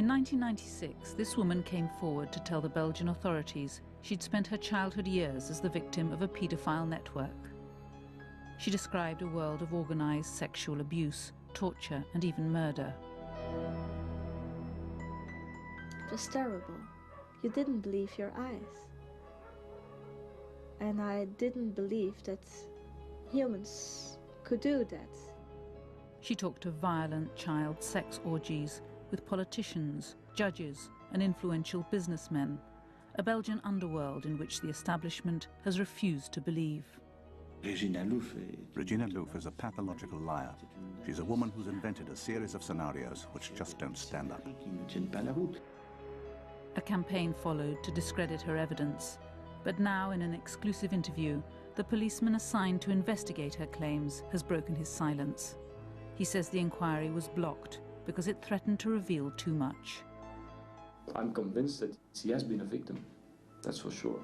In 1996, this woman came forward to tell the Belgian authorities she'd spent her childhood years as the victim of a paedophile network. She described a world of organized sexual abuse, torture, and even murder. It was terrible. You didn't believe your eyes. And I didn't believe that humans could do that. She talked of violent child sex orgies with politicians, judges, and influential businessmen, a Belgian underworld in which the establishment has refused to believe. Regina Louf is a pathological liar. She's a woman who's invented a series of scenarios which just don't stand up. A campaign followed to discredit her evidence, but now in an exclusive interview, the policeman assigned to investigate her claims has broken his silence. He says the inquiry was blocked because it threatened to reveal too much. I'm convinced that she has been a victim, that's for sure.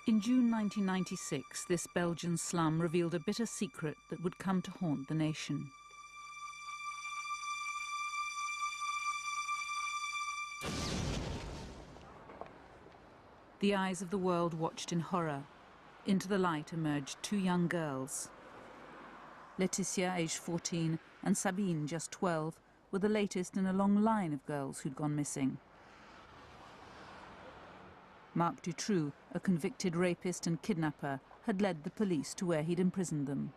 In June 1996, this Belgian slum revealed a bitter secret that would come to haunt the nation. The eyes of the world watched in horror. Into the light emerged two young girls. Laetitia, aged 14, and Sabine, just 12, were the latest in a long line of girls who'd gone missing. Marc Dutroux, a convicted rapist and kidnapper, had led the police to where he'd imprisoned them.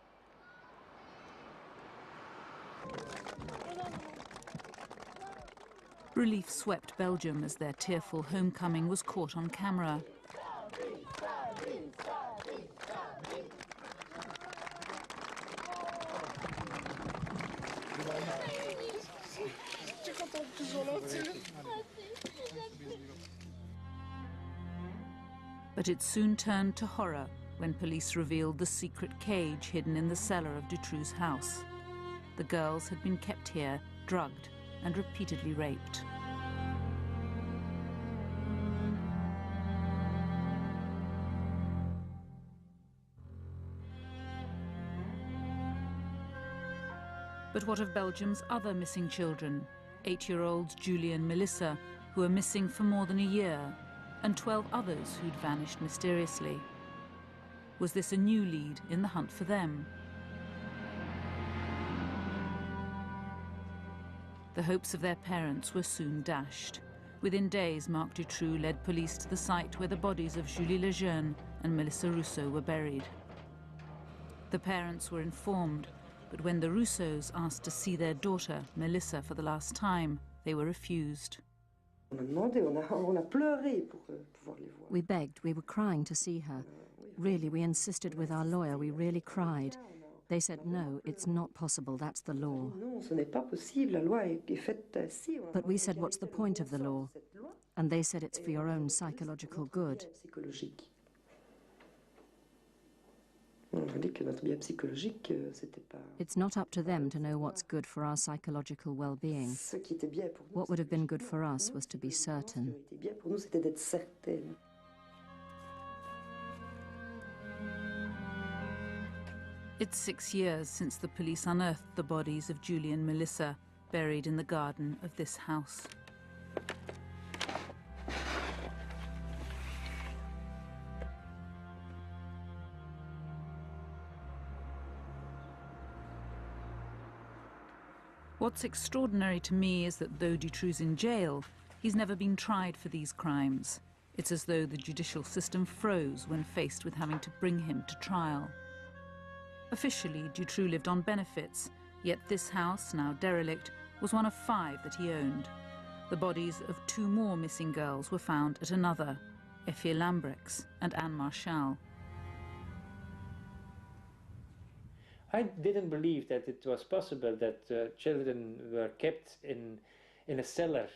Relief swept Belgium as their tearful homecoming was caught on camera. But it soon turned to horror when police revealed the secret cage hidden in the cellar of Dutroux's house. The girls had been kept here, drugged, and repeatedly raped. But what of Belgium's other missing children? 8-year-olds Julie and Melissa, who are missing for more than a year, and 12 others who'd vanished mysteriously. Was this a new lead in the hunt for them? The hopes of their parents were soon dashed. Within days, Marc Dutroux led police to the site where the bodies of Julie Lejeune and Melissa Rousseau were buried. The parents were informed, but when the Rousseaus asked to see their daughter, Melissa, for the last time, they were refused. We begged, we were crying to see her. Really, we insisted with our lawyer, we really cried. They said, no, it's not possible, that's the law. But we said, what's the point of the law? And they said it's for your own psychological good. It's not up to them to know what's good for our psychological well-being. What would have been good for us was to be certain. It's 6 years since the police unearthed the bodies of Julie and Melissa, buried in the garden of this house. What's extraordinary to me is that though Dutroux's in jail, he's never been tried for these crimes. It's as though the judicial system froze when faced with having to bring him to trial. Officially, Dutroux lived on benefits, yet this house, now derelict, was one of 5 that he owned. The bodies of 2 more missing girls were found at another, Effie Lambrechts and Anne Marchal. I didn't believe that it was possible that children were kept in a cellar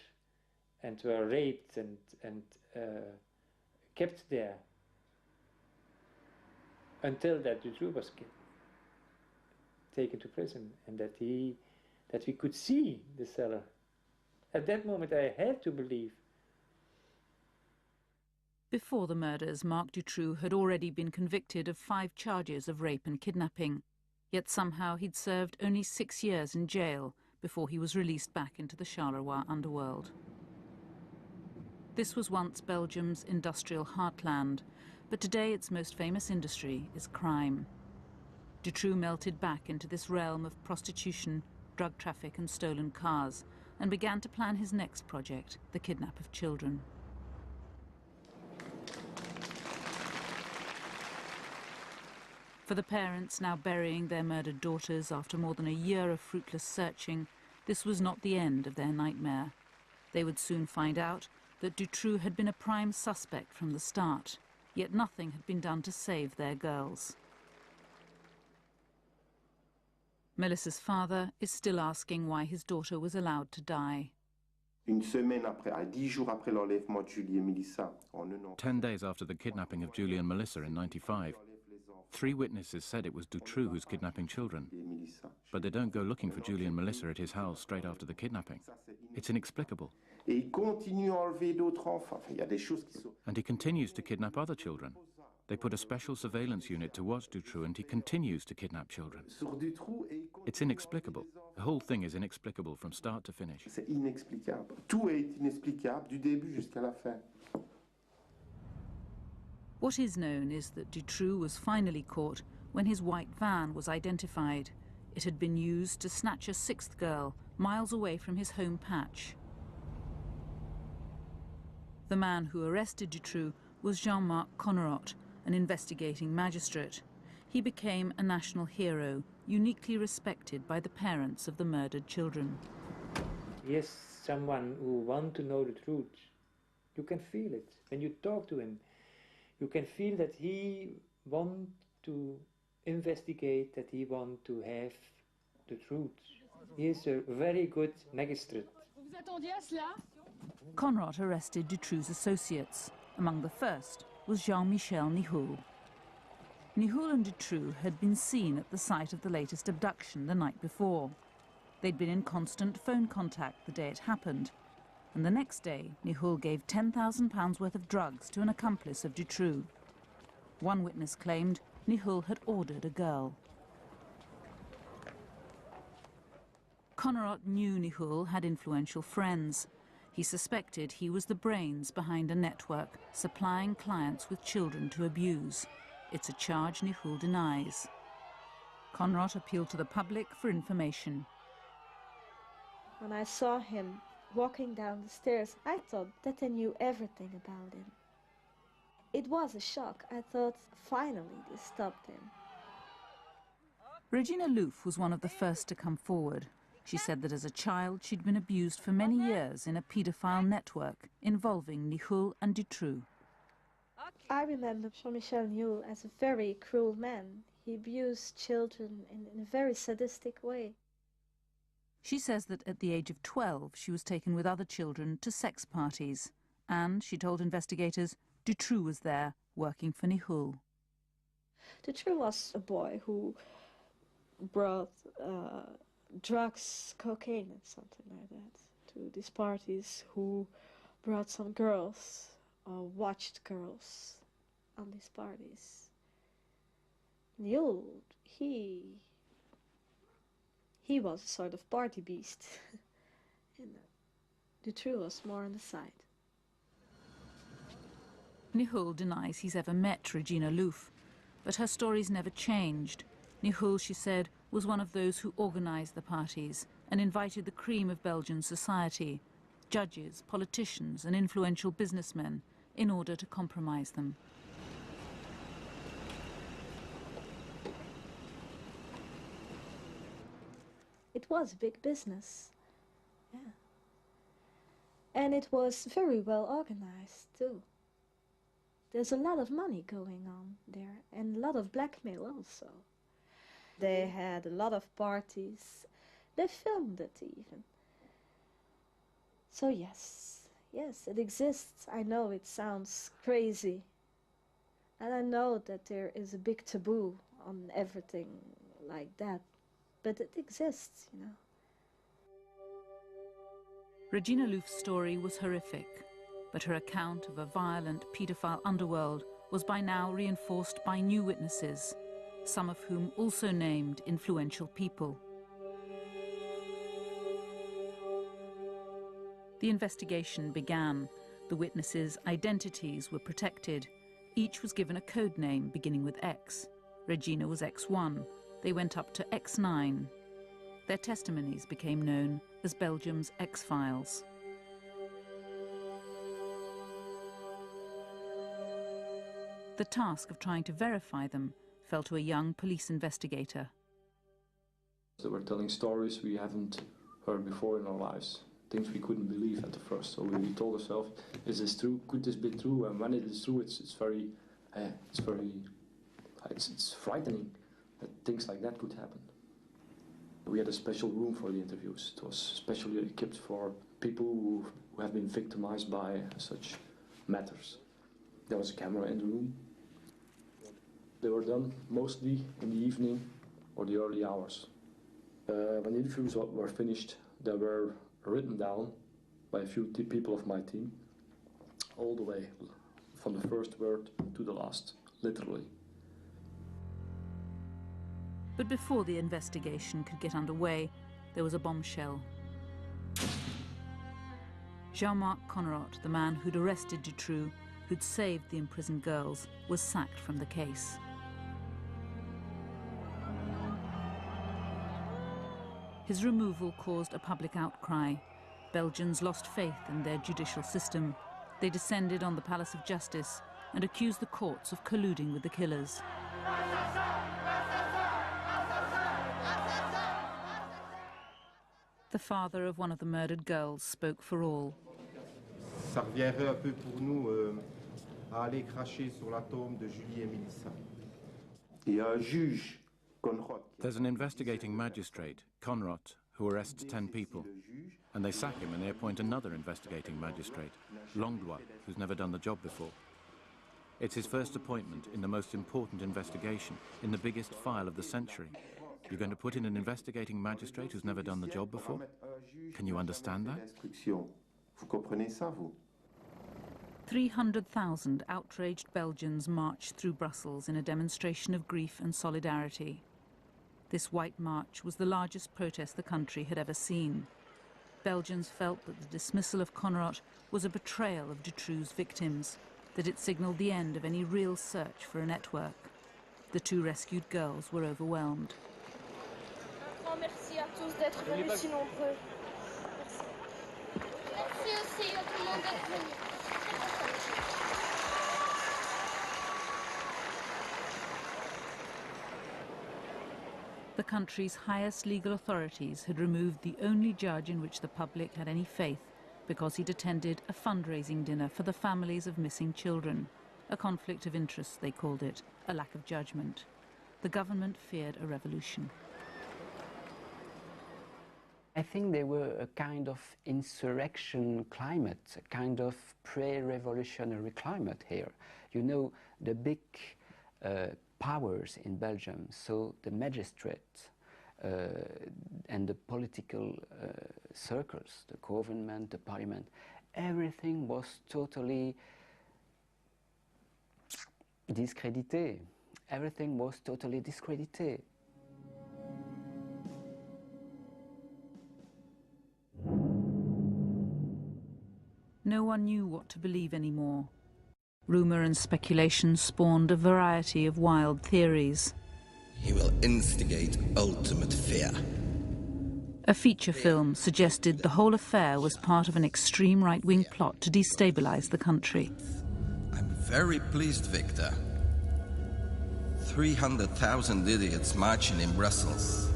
and were raped and kept there until that Dutroux was taken to prison, and that we could see the cellar. At that moment I had to believe. Before the murders, Marc Dutroux had already been convicted of 5 charges of rape and kidnapping. Yet somehow he'd served only 6 years in jail before he was released back into the Charleroi underworld. This was once Belgium's industrial heartland, but today its most famous industry is crime. Dutroux melted back into this realm of prostitution, drug traffic and stolen cars, and began to plan his next project, the kidnap of children. For the parents now burying their murdered daughters after more than a year of fruitless searching, this was not the end of their nightmare. They would soon find out that Dutroux had been a prime suspect from the start, yet nothing had been done to save their girls. Melissa's father is still asking why his daughter was allowed to die. 10 days after the kidnapping of Julie and Melissa in '95, 3 witnesses said it was Dutroux who's kidnapping children. But they don't go looking for Julie and Melissa at his house straight after the kidnapping. It's inexplicable. And he continues to kidnap other children. They put a special surveillance unit to watch Dutroux, and he continues to kidnap children. It's inexplicable. The whole thing is inexplicable from start to finish. What is known is that Dutroux was finally caught when his white van was identified. It had been used to snatch a 6th girl miles away from his home patch. The man who arrested Dutroux was Jean-Marc Connerot, an investigating magistrate. He became a national hero, uniquely respected by the parents of the murdered children. He is someone who wants to know the truth. You can feel it when you talk to him. You can feel that he wants to investigate, that he wants to have the truth. He is a very good magistrate. Conrad arrested Dutroux's associates. Among the first was Jean-Michel Nihoul. Nihoul and Dutroux had been seen at the site of the latest abduction the night before. They'd been in constant phone contact the day it happened. And the next day, Nihoul gave £10,000 worth of drugs to an accomplice of Dutroux. One witness claimed Nihoul had ordered a girl. Connerot knew Nihoul had influential friends. He suspected he was the brains behind a network supplying clients with children to abuse. It's a charge Nihoul denies. Connerot appealed to the public for information. When I saw him walking down the stairs, I thought that they knew everything about him. It was a shock. I thought, finally, they stopped him. Regina Louf was one of the first to come forward. She said that as a child, she'd been abused for many years in a paedophile network involving Nihoul and Dutroux. I remember Jean-Michel Nihoul as a very cruel man. He abused children in a very sadistic way. She says that at the age of 12, she was taken with other children to sex parties. And, she told investigators, Dutroux was there, working for Nihoul. Dutroux was a boy who brought drugs, cocaine and something like that to these parties, who brought some girls or watched girls on these parties. Nihoul, he was a sort of party beast. And Dutroux was more on the side. Nihoul denies he's ever met Regina Louf, but her stories never changed. Nihoul, she said, was one of those who organised the parties and invited the cream of Belgian society, judges, politicians and influential businessmen, in order to compromise them. It was big business, yeah. And it was very well organized, too. There's a lot of money going on there, and a lot of blackmail also. They had a lot of parties. They filmed it even. So yes, Yes, it exists. I know it sounds crazy. And I know that there is a big taboo on everything like that. But it exists, you know. Regina Louf's story was horrific, but her account of a violent paedophile underworld was by now reinforced by new witnesses, some of whom also named influential people. The investigation began. The witnesses' identities were protected. Each was given a code name beginning with X. Regina was X1. They went up to X9. Their testimonies became known as Belgium's X-Files. The task of trying to verify them fell to a young police investigator. They were telling stories we haven't heard before in our lives, things we couldn't believe at the first. So we told ourselves, is this true? Could this be true? And when it is true, it's frightening that things like that could happen. We had a special room for the interviews. It was specially equipped for people who have been victimized by such matters. There was a camera in the room. They were done mostly in the evening or the early hours. When the interviews were finished, they were written down by a few people of my team, all the way from the first word to the last, literally. But before the investigation could get underway, there was a bombshell. Jean-Marc Connerotte, the man who'd arrested Dutroux, who'd saved the imprisoned girls, was sacked from the case. His removal caused a public outcry. Belgians lost faith in their judicial system. They descended on the Palace of Justice and accused the courts of colluding with the killers. The father of one of the murdered girls spoke for all. Ça reviendrait un peu pour nous à aller cracher sur la tombe de Julie et Mélissa. Il y a un juge, Connerotte. There's an investigating magistrate, Connerotte, who arrests 10 people. And they sack him and they appoint another investigating magistrate, Langlois, who's never done the job before. It's his first appointment in the most important investigation, in the biggest file of the century. You're going to put in an investigating magistrate who's never done the job before? Can you understand that? 300,000 outraged Belgians marched through Brussels in a demonstration of grief and solidarity. This white march was the largest protest the country had ever seen. Belgians felt that the dismissal of Connerotte was a betrayal of Dutroux's victims, that it signalled the end of any real search for a network. The two rescued girls were overwhelmed. Merci à tous d'être venus si nombreux. Merci aussi à tout le monde d'être venu. The country's highest legal authorities had removed the only judge in which the public had any faith because he'd attended a fundraising dinner for the families of missing children. A conflict of interest, they called it, a lack of judgment. The government feared a revolution. I think there were a kind of insurrection climate, a kind of pre-revolutionary climate here. You know, the big powers in Belgium, so the magistrate and the political circles, the government, the parliament, everything was totally discredited. Everything was totally discredited. No one knew what to believe anymore. Rumour and speculation spawned a variety of wild theories. He will instigate ultimate fear. A feature film suggested the whole affair was part of an extreme right-wing plot to destabilise the country. I'm very pleased, Victor. 300,000 idiots marching in Brussels.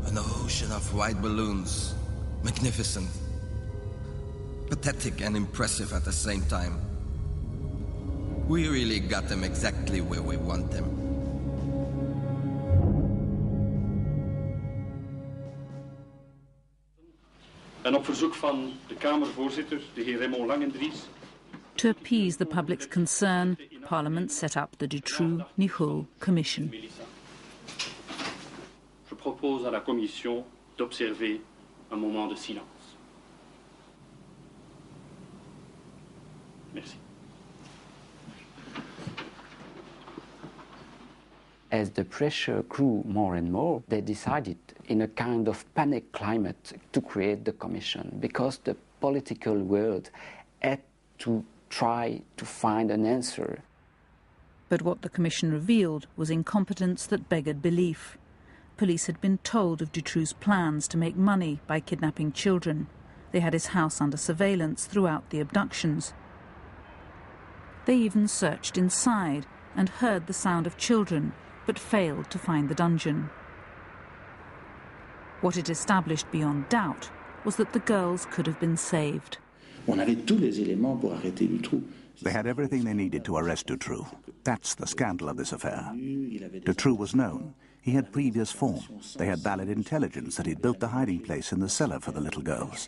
An ocean of white balloons. Magnificent. Pathetic and impressive at the same time. We really got them exactly where we want them. En op verzoek van de Kamervoorzitter, de heer Raymond Langendries. To appease the public's concern, Parliament set up the Dutroux-Nichoul Commission. Je propose à la Commission d'observer un moment de silence. Merci. As the pressure grew more and more, they decided in a kind of panic climate to create the commission because the political world had to try to find an answer. But what the commission revealed was incompetence that beggared belief. Police had been told of Dutroux's plans to make money by kidnapping children. They had his house under surveillance throughout the abductions. They even searched inside and heard the sound of children, but failed to find the dungeon. What it established beyond doubt was that the girls could have been saved. They had everything they needed to arrest Dutroux. That's the scandal of this affair. Dutroux was known. He had previous form. They had valid intelligence that he'd built the hiding place in the cellar for the little girls.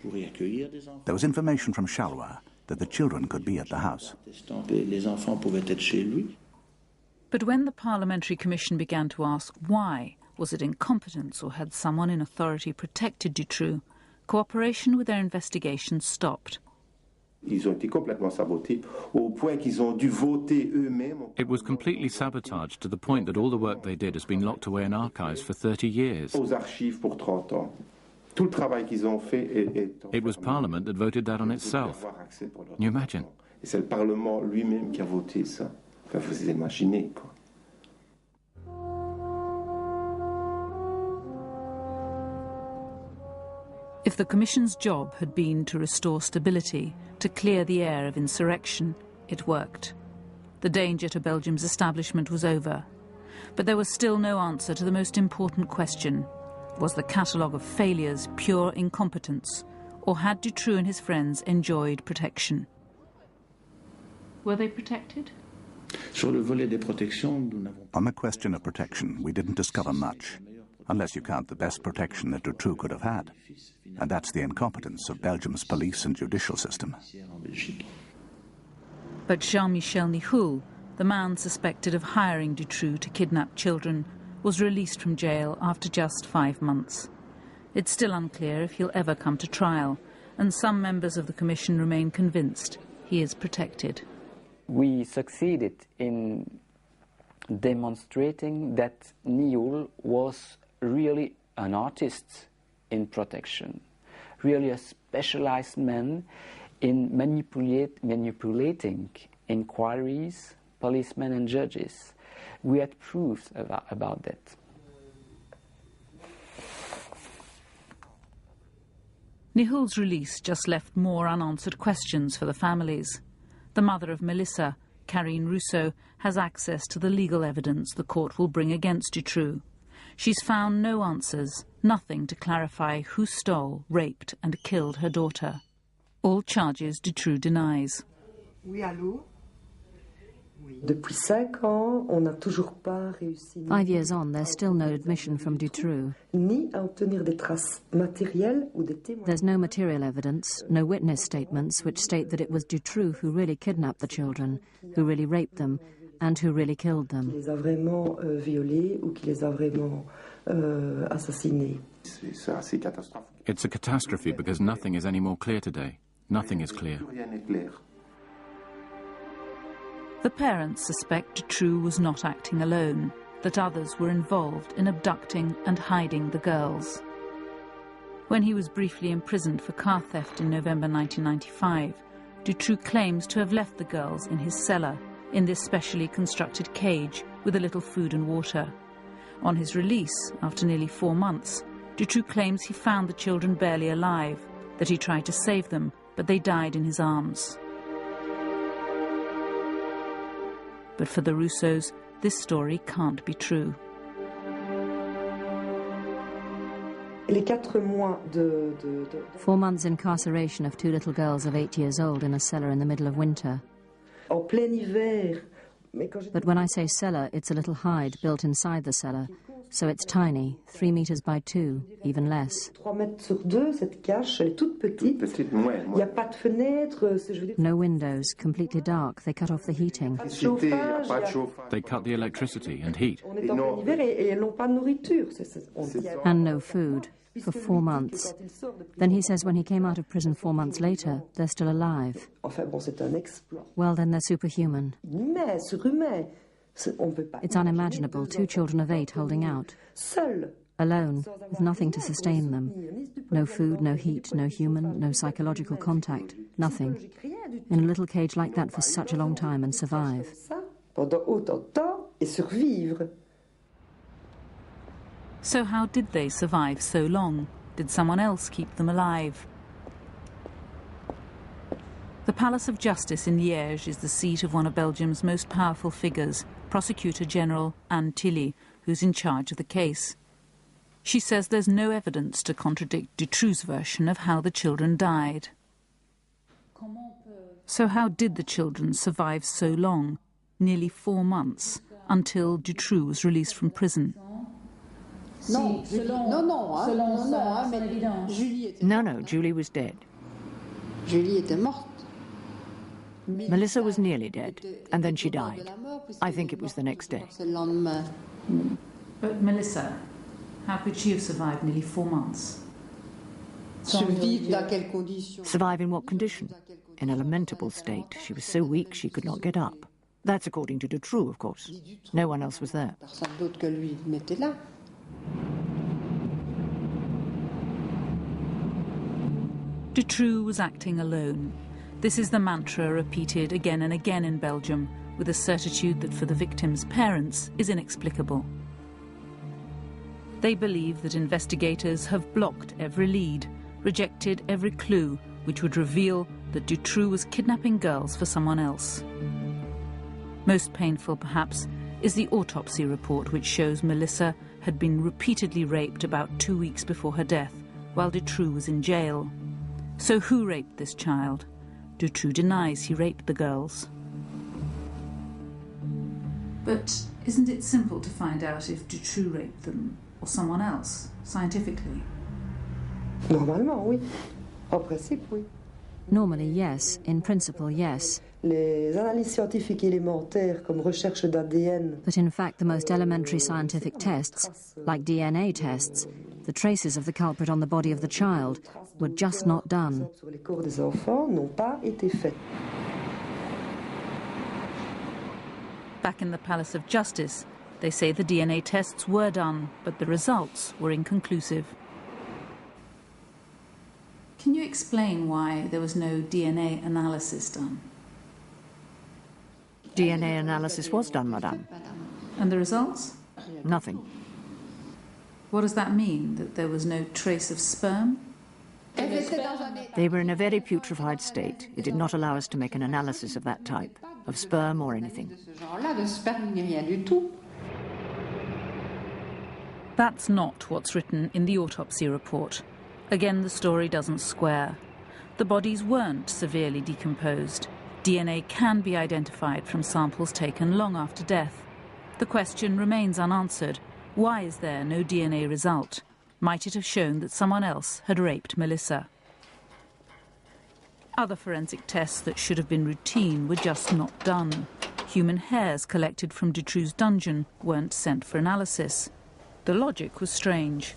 There was information from Charleroi that the children could be at the house. But when the Parliamentary Commission began to ask why, was it incompetence or had someone in authority protected Dutroux, cooperation with their investigation stopped. It was completely sabotaged to the point that all the work they did has been locked away in archives for 30 years. It was Parliament that voted that on itself. Can you imagine? If the Commission's job had been to restore stability, to clear the air of insurrection, it worked. The danger to Belgium's establishment was over. But there was still no answer to the most important question. Was the catalogue of failures pure incompetence, or had Dutroux and his friends enjoyed protection? Were they protected? On the question of protection, we didn't discover much, unless you count the best protection that Dutroux could have had. And that's the incompetence of Belgium's police and judicial system. But Jean-Michel Nichoul, the man suspected of hiring Dutroux to kidnap children, was released from jail after just 5 months. It's still unclear if he'll ever come to trial, and some members of the Commission remain convinced he is protected. We succeeded in demonstrating that Nichoul was really an artist in protection, really a specialized man in manipulating inquiries, policemen and judges. We had proofs about that. Nichoul's release just left more unanswered questions for the families. The mother of Melissa, Karine Rousseau, has access to the legal evidence the court will bring against Dutroux. She's found no answers, nothing to clarify who stole, raped and killed her daughter. All charges Dutroux denies. Oui, allô? 5 years on, there's still no admission from Dutroux. There's no material evidence, no witness statements which state that it was Dutroux who really kidnapped the children, who really raped them, and who really killed them. It's a catastrophe because nothing is any more clear today. Nothing is clear. The parents suspect Dutroux was not acting alone, that others were involved in abducting and hiding the girls. When he was briefly imprisoned for car theft in November 1995, Dutroux claims to have left the girls in his cellar, in this specially constructed cage with a little food and water. On his release, after nearly 4 months, Dutroux claims he found the children barely alive, that he tried to save them, but they died in his arms. But for the Rousseaus, this story can't be true. 4 months incarceration of 2 little girls of 8 years old in a cellar in the middle of winter. But when I say cellar, it's a little hide built inside the cellar. so it's tiny, 3 meters by 2, even less. No windows, completely dark. They cut off the heating. They cut the electricity and heat. And no food, for 4 months. Then he says when he came out of prison 4 months later, they're still alive. Well, then they're superhuman. It's unimaginable, 2 children of 8 holding out. Alone, with nothing to sustain them. No food, no heat, no human, no psychological contact, nothing. In a little cage like that for such a long time and survive. So how did they survive so long? Did someone else keep them alive? The Palace of Justice in Liège is the seat of one of Belgium's most powerful figures, Prosecutor General Anne Tilly, who's in charge of the case. She says there's no evidence to contradict Dutroux's version of how the children died. So how did the children survive so long, nearly 4 months, until Dutroux was released from prison? No, Julie was dead. Melissa was nearly dead, and then she died. I think it was the next day. But Melissa, how could she have survived nearly 4 months? Survive in what condition? In a lamentable state. She was so weak she could not get up. That's according to Dutroux, of course. No one else was there. Dutroux was acting alone. This is the mantra repeated again and again in Belgium, with a certitude that for the victims' parents is inexplicable. They believe that investigators have blocked every lead, rejected every clue which would reveal that Dutroux was kidnapping girls for someone else. Most painful, perhaps, is the autopsy report which shows Melissa had been repeatedly raped about 2 weeks before her death, while Dutroux was in jail. So who raped this child? Dutroux denies he raped the girls. But isn't it simple to find out if Dutroux raped them or someone else, scientifically? Normally, yes. In principle, yes. But in fact, the most elementary scientific tests, like DNA tests, the traces of the culprit on the body of the child, were just not done. Back in the Palace of Justice, they say the DNA tests were done, but the results were inconclusive. Can you explain why there was no DNA analysis done? DNA analysis was done, madame. And the results? Nothing. What does that mean, that there was no trace of sperm? They were in a very putrefied state. It did not allow us to make an analysis of that type, of sperm or anything. That's not what's written in the autopsy report. Again, the story doesn't square. The bodies weren't severely decomposed. DNA can be identified from samples taken long after death. The question remains unanswered. Why is there no DNA result? Might it have shown that someone else had raped Melissa? Other forensic tests that should have been routine were just not done. Human hairs collected from Dutroux's dungeon weren't sent for analysis. The logic was strange.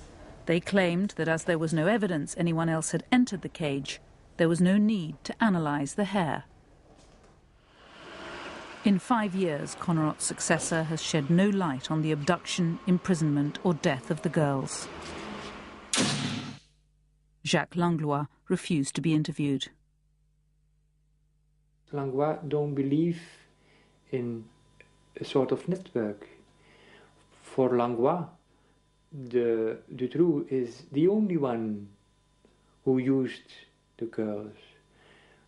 They claimed that as there was no evidence anyone else had entered the cage, there was no need to analyse the hair. In 5 years, Connerott's successor has shed no light on the abduction, imprisonment or death of the girls. Jacques Langlois refused to be interviewed. Langlois don't believe in a sort of network. For Langlois, Dutroux is the only one who used the girls.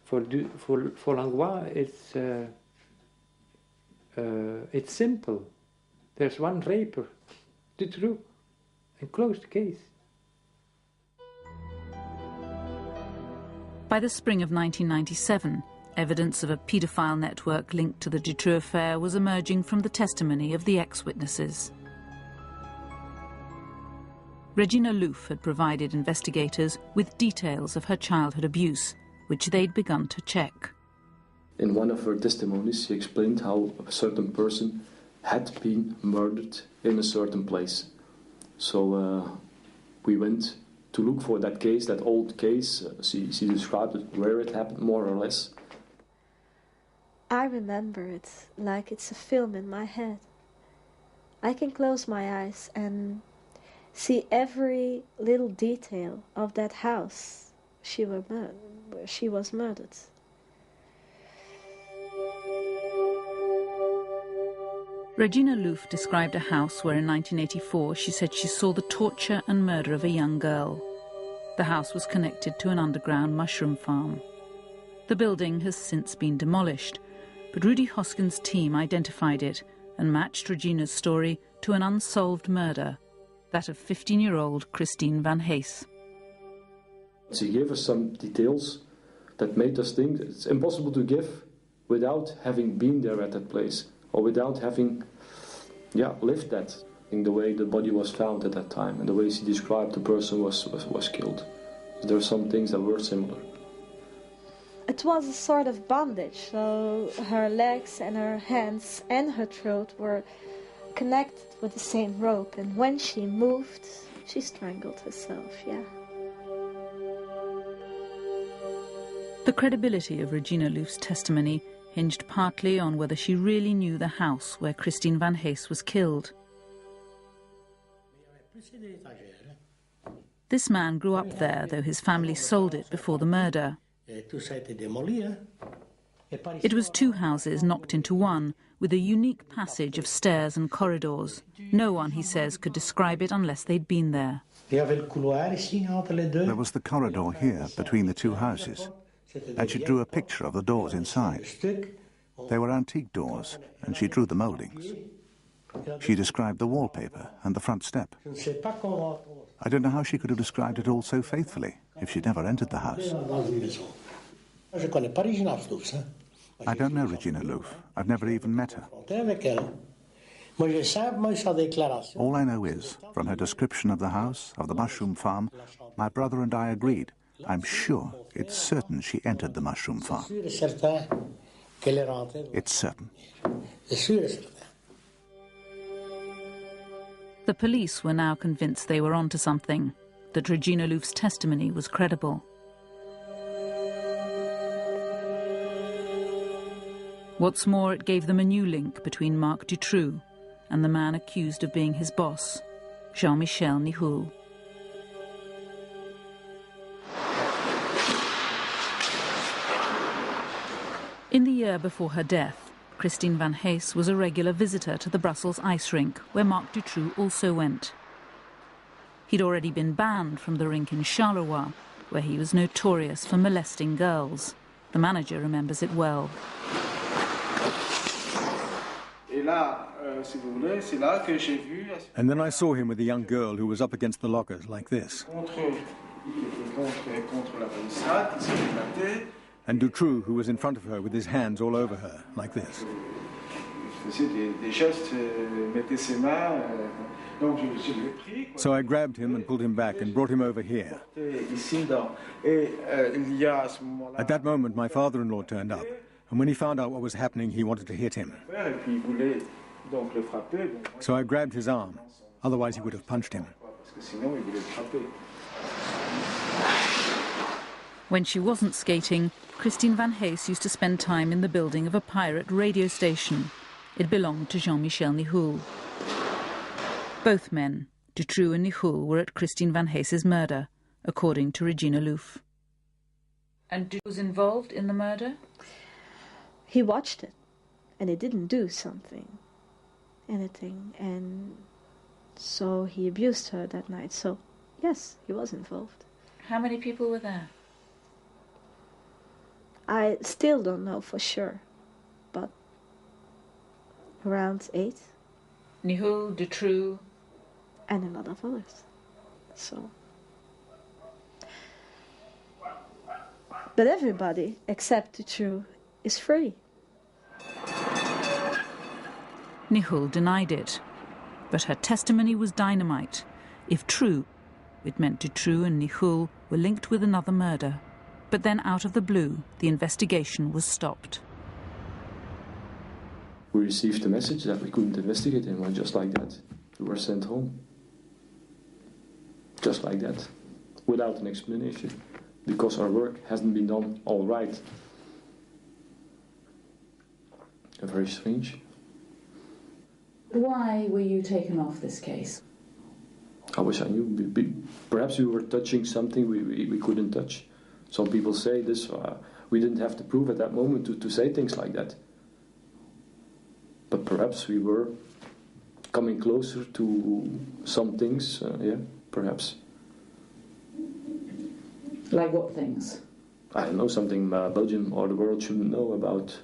For Langlois, it's simple. There's one raper, Dutroux, and close the case. By the spring of 1997, evidence of a paedophile network linked to the Dutroux affair was emerging from the testimony of the ex-witnesses. Regina Louf had provided investigators with details of her childhood abuse, which they'd begun to check. In one of her testimonies, she explained how a certain person had been murdered in a certain place. So we went to look for that case, that old case. She described it, where it happened, more or less. I remember it like it's a film in my head. I can close my eyes and see every little detail of that house where she was murdered. Regina Louf described a house where in 1984 she said she saw the torture and murder of a young girl. The house was connected to an underground mushroom farm. The building has since been demolished, but Rudy Hoskin's team identified it and matched Regina's story to an unsolved murder, that of 15-year-old Christine Van Hees. She gave us some details that made us think that it's impossible to give without having been there at that place, or without having lived that, in the way the body was found at that time and the way she described the person was killed. There are some things that were similar. It was a sort of bondage, so her legs and her hands and her throat were connected with the same rope, and when she moved, she strangled herself, yeah. The credibility of Regina Louf's testimony hinged partly on whether she really knew the house where Christine Van Hees was killed. This man grew up there, though his family sold it before the murder. It was two houses knocked into one, with a unique passage of stairs and corridors. No one, he says, could describe it unless they'd been there. There was the corridor here between the two houses, and she drew a picture of the doors inside. They were antique doors, and she drew the mouldings. She described the wallpaper and the front step. I don't know how she could have described it all so faithfully if she'd never entered the house. I don't know Regina Louf. I've never even met her. All I know is, from her description of the house, of the mushroom farm, my brother and I agreed. I'm sure, it's certain she entered the mushroom farm. It's certain. The police were now convinced they were onto something, that Regina Louf's testimony was credible. What's more, it gave them a new link between Marc Dutroux and the man accused of being his boss, Jean-Michel Nihoul. In the year before her death, Christine Van Hees was a regular visitor to the Brussels ice rink, where Marc Dutroux also went. He'd already been banned from the rink in Charleroi, where he was notorious for molesting girls. The manager remembers it well. And then I saw him with a young girl who was up against the lockers like this. And Dutroux, who was in front of her with his hands all over her, like this. So I grabbed him and pulled him back and brought him over here. At that moment, my father-in-law turned up, and when he found out what was happening, he wanted to hit him. So I grabbed his arm, otherwise he would have punched him. When she wasn't skating, Christine Van Hees used to spend time in the building of a pirate radio station. It belonged to Jean-Michel Nihoul. Both men, Dutroux and Nihoul, were at Christine Van Hees's murder, according to Regina Louf. And Dutroux was involved in the murder? He watched it, and he didn't do anything, and so he abused her that night. So, yes, he was involved. How many people were there? I still don't know for sure, but around 8. Nihoul, Dutroux, and a lot of others. So, but everybody except Dutroux is free. Nihoul denied it, but her testimony was dynamite. If true, It meant Dutroux and Nichoul were linked with another murder. But then, out of the blue, the investigation was stopped. We received a message that we couldn't investigate anymore, just like that. We were sent home. Just like that. Without an explanation. Because our work hasn't been done all right. Very strange. Why were you taken off this case? I wish I knew. Perhaps we were touching something we couldn't touch. Some people say this, we didn't have to prove at that moment to say things like that. But perhaps we were coming closer to some things, yeah, perhaps. Like what things? I don't know, something Belgium or the world shouldn't know about.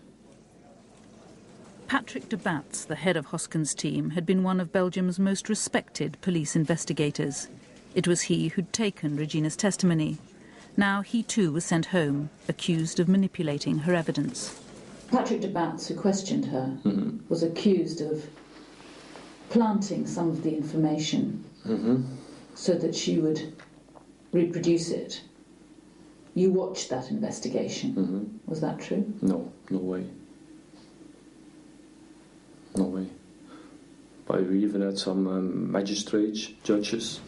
Patrick de Batz, the head of Hosken's team, had been one of Belgium's most respected police investigators. It was he who'd taken Regina's testimony. Now he too was sent home, accused of manipulating her evidence. Patrick de Batz, who questioned her, was accused of planting some of the information so that she would reproduce it. You watched that investigation. Was that true? No, no way. No way. But we even had some magistrates, judges,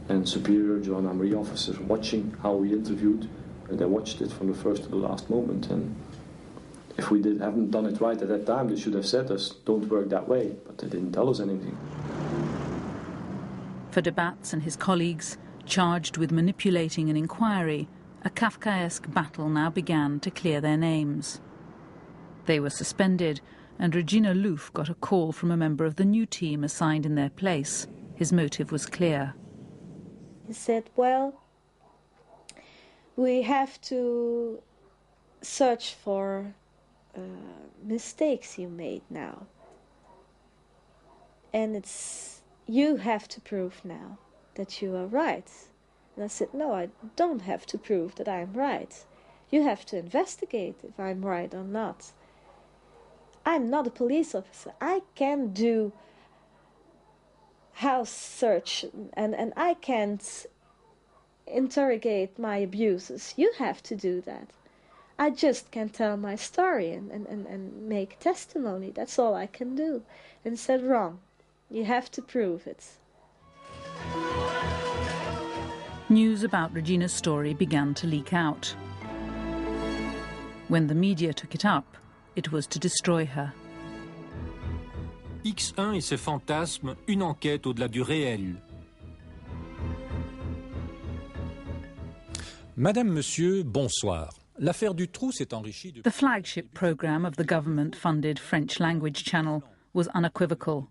and superior gendarmerie officers watching how we interviewed, and they watched it from the first to the last moment. And if we haven't done it right at that time, they should have said us, don't work that way, but they didn't tell us anything. For de Batz and his colleagues, charged with manipulating an inquiry, a Kafkaesque battle now began to clear their names. They were suspended, and Regina Louf got a call from a member of the new team assigned in their place. His motive was clear. He said, well, we have to search for mistakes you made now. And you have to prove now that you are right. And I said, no, I don't have to prove that I'm right. You have to investigate if I'm right or not. I'm not a police officer. I can do house search and I can't interrogate my abusers. You have to do that. I just can tell my story and make testimony. That's all I can do. And he said, wrong. You have to prove it. News about Regina's story began to leak out. When the media took it up, it was to destroy her. X1 et ses fantasmes, une enquête au-delà du réel. Madame, Monsieur, bonsoir. L'affaire Dutroux s'est enrichie de... The flagship programme of the government-funded French-language channel was unequivocal.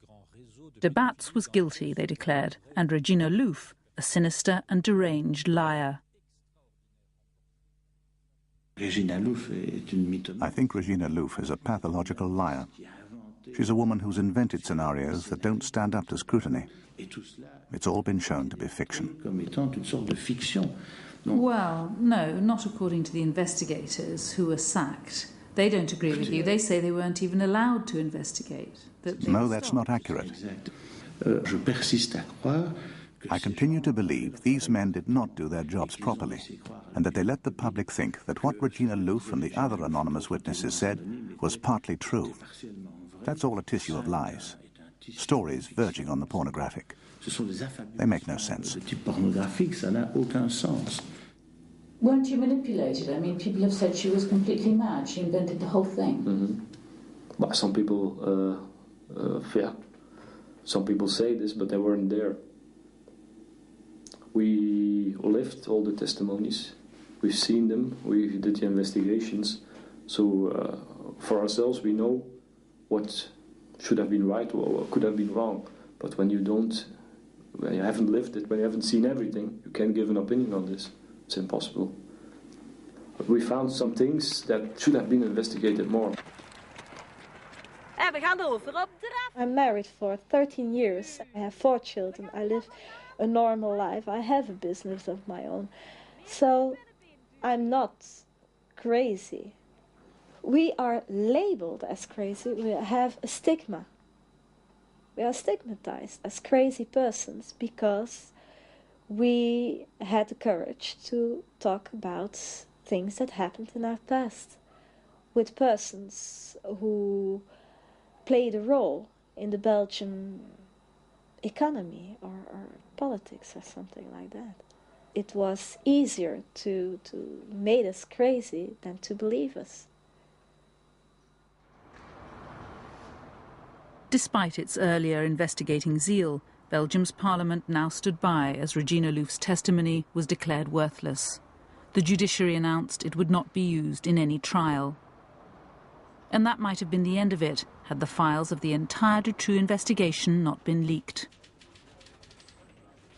De Batz was guilty, they declared, and Regina Louf a sinister and deranged liar. I think Regina Louf is a pathological liar. She's a woman who's invented scenarios that don't stand up to scrutiny. It's all been shown to be fiction. Well, no, not according to the investigators who were sacked. They don't agree with you. They say they weren't even allowed to investigate. No, that's not accurate. I continue to believe these men did not do their jobs properly, and that they let the public think that what Regina Louf and the other anonymous witnesses said was partly true. That's all a tissue of lies. Stories verging on the pornographic. They make no sense. Weren't you manipulated? I mean, people have said she was completely mad. She invented the whole thing. But some people, some people say this, but they weren't there. We lived all the testimonies. We've seen them. We did the investigations. So for ourselves, we know what should have been right or what could have been wrong. But when you haven't lived it, when you haven't seen everything, you can't give an opinion on this. It's impossible. But we found some things that should have been investigated more. I'm married for 13 years. I have 4 children. I live a normal life. I have a business of my own. So I'm not crazy. We are labeled as crazy. We have a stigma. We are stigmatized as crazy persons because we had the courage to talk about things that happened in our past with persons who played a role in the Belgian economy or politics or something like that. It was easier to make us crazy than to believe us. Despite its earlier investigating zeal, Belgium's parliament now stood by as Regina Louf's testimony was declared worthless. The judiciary announced it would not be used in any trial. And that might have been the end of it, had the files of the entire Dutroux investigation not been leaked.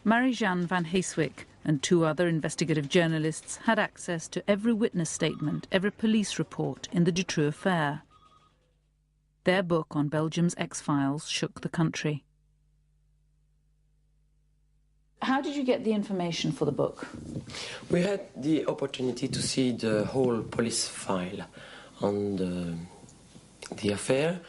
Marie-Jeanne van Heeswijk and 2 other investigative journalists had access to every witness statement, every police report in the Dutroux affair. Their book on Belgium's X-Files shook the country. How did you get the information for the book? We had the opportunity to see the whole police file on the affair,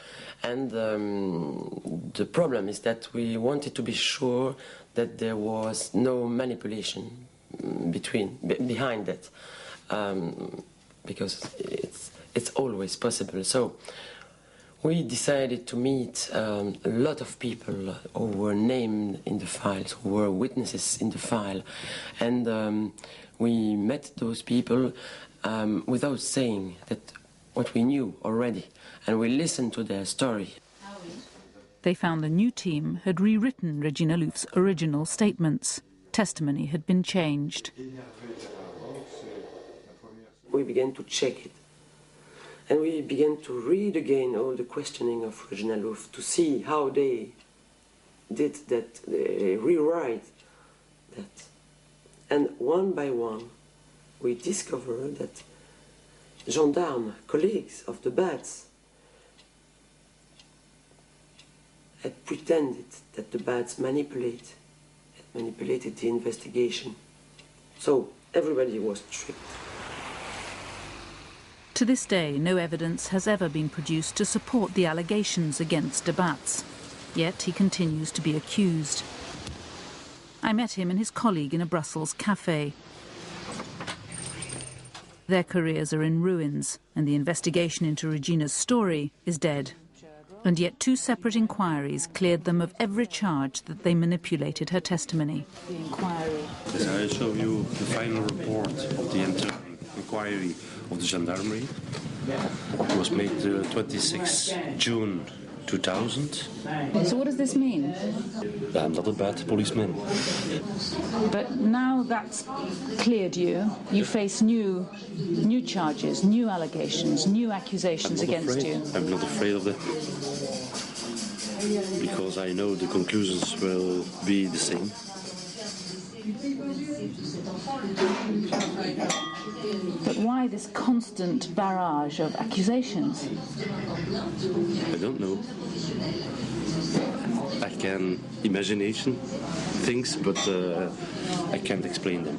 and the problem is that we wanted to be sure that there was no manipulation behind that, because it's always possible. So we decided to meet a lot of people who were named in the files, who were witnesses in the file, and we met those people without saying that what we knew already, and we listened to their story. They found the new team had rewritten Regina Louf's original statements. Testimony had been changed. We began to check it, and we began to read again all the questioning of Regina Louf to see how they did that, they rewrite that. And one by one, we discovered that gendarmes, colleagues of the Bats, had pretended that the Bats manipulated the investigation. So everybody was tricked. To this day, no evidence has ever been produced to support the allegations against de Bats. Yet he continues to be accused. I met him and his colleague in a Brussels cafe. Their careers are in ruins, and the investigation into Regina's story is dead. And yet 2 separate inquiries cleared them of every charge that they manipulated her testimony. The inquiry. Yes, I show you the final report of the inquiry of the gendarmerie. It was made 26 June 2000. So what does this mean? I'm not a bad policeman. But now that's cleared you, you face new charges, new allegations, new accusations against you. I'm not afraid of that, because I know the conclusions will be the same. But why this constant barrage of accusations? I don't know. I can imagination things, but I can't explain them.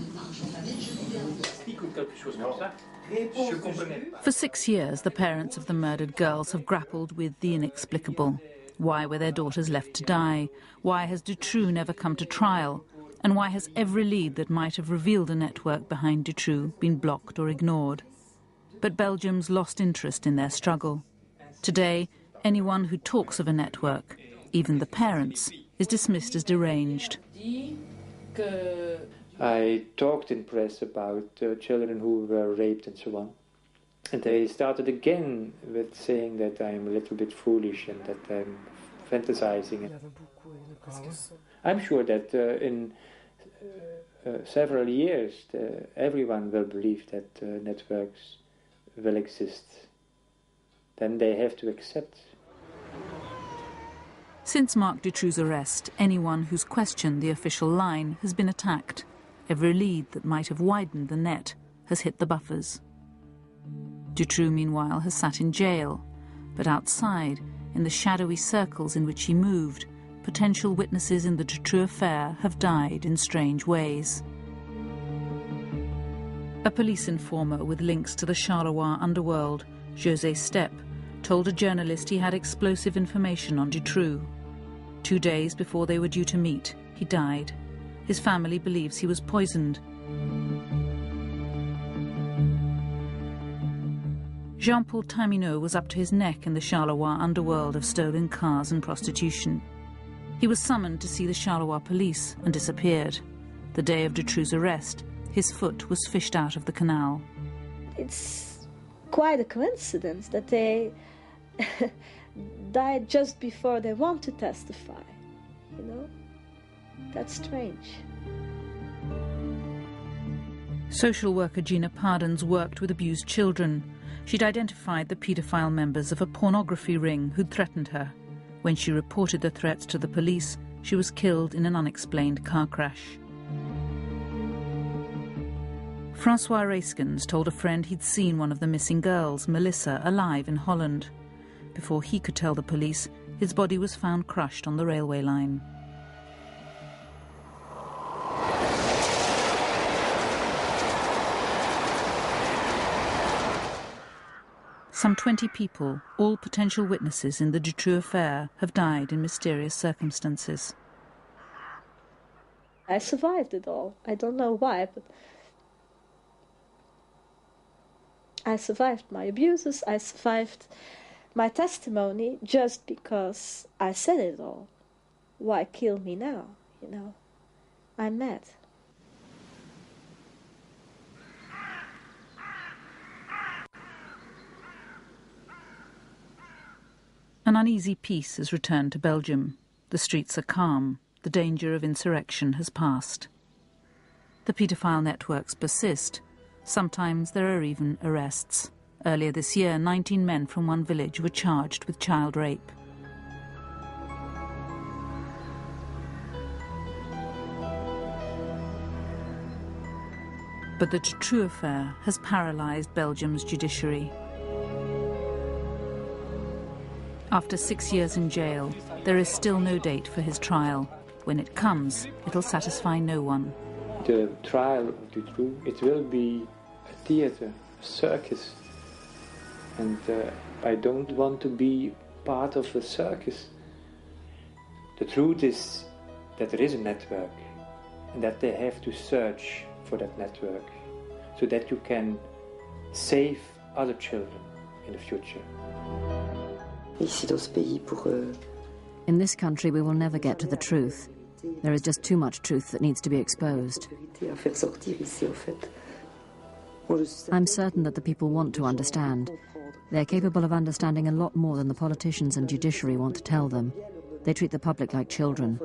For 6 years, the parents of the murdered girls have grappled with the inexplicable. Why were their daughters left to die? Why has Dutroux never come to trial? And why has every lead that might have revealed a network behind Dutroux been blocked or ignored? But Belgium's lost interest in their struggle. Today, anyone who talks of a network, even the parents, is dismissed as deranged. I talked in press about children who were raped and so on. And they started again with saying that I'm a little bit foolish and that I'm fantasizing. I'm sure that in several years everyone will believe that networks will exist. Then they have to accept. Since Marc Dutroux's arrest, anyone who's questioned the official line has been attacked. Every lead that might have widened the net has hit the buffers. Dutroux, meanwhile, has sat in jail, but outside, in the shadowy circles in which he moved, potential witnesses in the Dutroux affair have died in strange ways. A police informer with links to the Charleroi underworld, José Stepp, told a journalist he had explosive information on Dutroux. 2 days before they were due to meet, he died. His family believes he was poisoned. Jean-Paul Tamineau was up to his neck in the Charleroi underworld of stolen cars and prostitution. He was summoned to see the Charleroi police and disappeared. The day of Dutroux's arrest, his foot was fished out of the canal. It's quite a coincidence that they died just before they want to testify, you know? That's strange. Social worker Gina Pardens worked with abused children. She'd identified the paedophile members of a pornography ring who'd threatened her. When she reported the threats to the police, she was killed in an unexplained car crash. Francois Raiskens told a friend he'd seen one of the missing girls, Melissa, alive in Holland. Before he could tell the police, his body was found crushed on the railway line. Some 20 people, all potential witnesses in the Dutroux affair, have died in mysterious circumstances. I survived it all. I don't know why, but I survived my abuses. I survived my testimony just because I said it all. Why kill me now, you know? I'm mad. An uneasy peace has returned to Belgium. The streets are calm. The danger of insurrection has passed. The paedophile networks persist. Sometimes there are even arrests. Earlier this year, 19 men from one village were charged with child rape. But the Dutroux affair has paralysed Belgium's judiciary. After 6 years in jail, there is still no date for his trial. When it comes, it'll satisfy no one. The trial of Dutroux, it will be a theatre, a circus. And I don't want to be part of a circus. The truth is that there is a network and that they have to search for that network so that you can save other children in the future. In this country, we will never get to the truth. There is just too much truth that needs to be exposed. I'm certain that the people want to understand. They're capable of understanding a lot more than the politicians and judiciary want to tell them. They treat the public like children.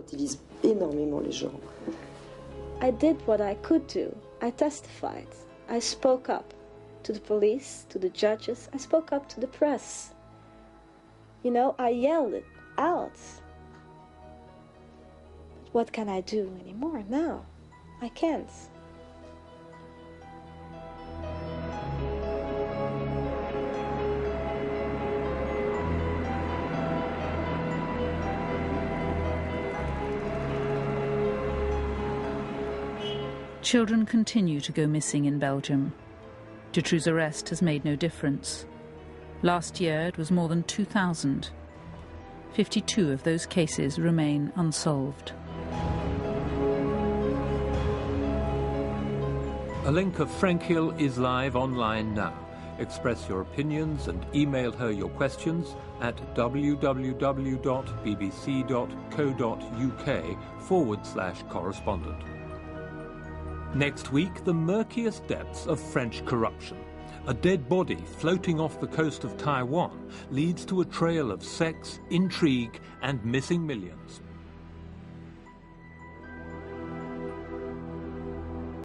I did what I could do. I testified. I spoke up to the police, to the judges. I spoke up to the press. You know, I yelled it out. But what can I do anymore now? I can't. Children continue to go missing in Belgium. Dutroux' arrest has made no difference. Last year it was more than 2,000. 52 of those cases remain unsolved. Alenka Frenkiel is live online now. Express your opinions and email her your questions at www.bbc.co.uk/correspondent. Next week, the murkiest depths of French corruption. A dead body floating off the coast of Taiwan leads to a trail of sex, intrigue, and missing millions.